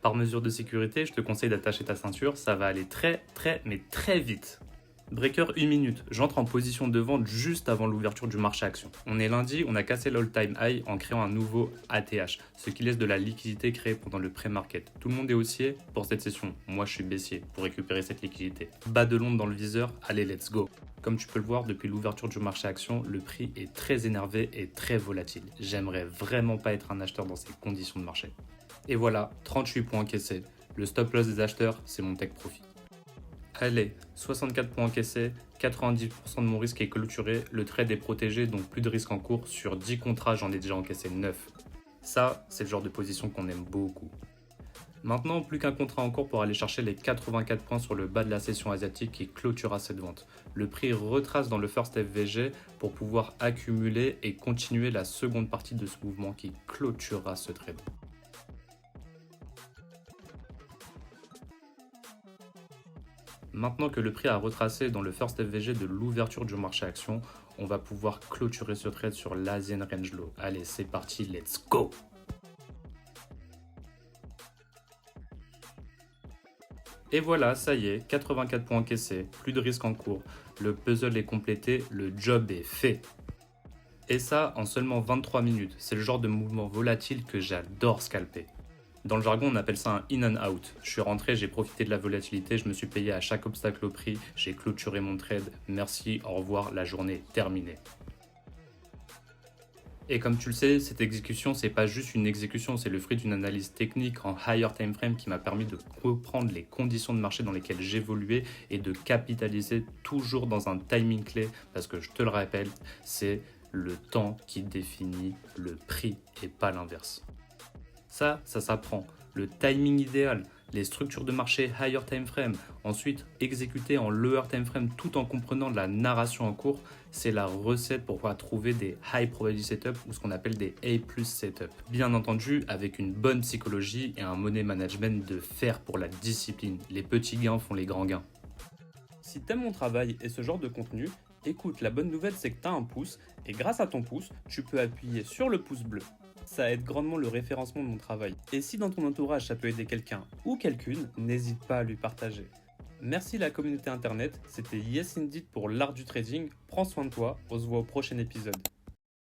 Par mesure de sécurité, je te conseille d'attacher ta ceinture, ça va aller mais très vite. Breaker 1 minute, j'entre en position de vente juste avant l'ouverture du marché action. On est lundi, on a cassé l'all-time high en créant un nouveau ATH, ce qui laisse de la liquidité créée pendant le pré-market. Tout le monde est haussier pour cette session, moi je suis baissier pour récupérer cette liquidité. Bas de l'onde dans le viseur, allez let's go. Comme tu peux le voir, depuis l'ouverture du marché action, le prix est très énervé et très volatile. J'aimerais vraiment pas être un acheteur dans ces conditions de marché. Et voilà, 38 points encaissés. Le stop loss des acheteurs, c'est mon take profit. Allez, 64 points encaissés, 90% de mon risque est clôturé, le trade est protégé, donc plus de risque en cours. Sur 10 contrats, j'en ai déjà encaissé 9. Ça, c'est le genre de position qu'on aime beaucoup. Maintenant, plus qu'un contrat en cours pour aller chercher les 84 points sur le bas de la session asiatique qui clôturera cette vente. Le prix retrace dans le first FVG pour pouvoir accumuler et continuer la seconde partie de ce mouvement qui clôturera ce trade. Maintenant que le prix a retracé dans le first FVG de l'ouverture du marché action, on va pouvoir clôturer ce trade sur l'Asian Range Low. Allez, c'est parti, let's go! Et voilà, ça y est, 84 points encaissés, plus de risque en cours. Le puzzle est complété, le job est fait. Et ça en seulement 23 minutes. C'est le genre de mouvement volatile que j'adore scalper. Dans le jargon, on appelle ça un in and out. Je suis rentré, j'ai profité de la volatilité, je me suis payé à chaque obstacle au prix, j'ai clôturé mon trade. Merci, au revoir, la journée est terminée. Et comme tu le sais, cette exécution, c'est pas juste une exécution, c'est le fruit d'une analyse technique en higher time frame qui m'a permis de comprendre les conditions de marché dans lesquelles j'évoluais et de capitaliser toujours dans un timing clé parce que je te le rappelle, c'est le temps qui définit le prix et pas l'inverse. Ça s'apprend. Le timing idéal, les structures de marché higher time frame, ensuite exécuter en lower time frame tout en comprenant la narration en cours, c'est la recette pour pouvoir trouver des high probability setup ou ce qu'on appelle des A+ setup. Bien entendu, avec une bonne psychologie et un money management de fer pour la discipline. Les petits gains font les grands gains. Si t'aimes mon travail et ce genre de contenu, écoute, la bonne nouvelle c'est que t'as un pouce et grâce à ton pouce, tu peux appuyer sur le pouce bleu. Ça aide grandement le référencement de mon travail. Et si dans ton entourage ça peut aider quelqu'un ou quelqu'une, n'hésite pas à lui partager. Merci la communauté internet, c'était Yes Indeed pour l'art du trading. Prends soin de toi, on se voit au prochain épisode.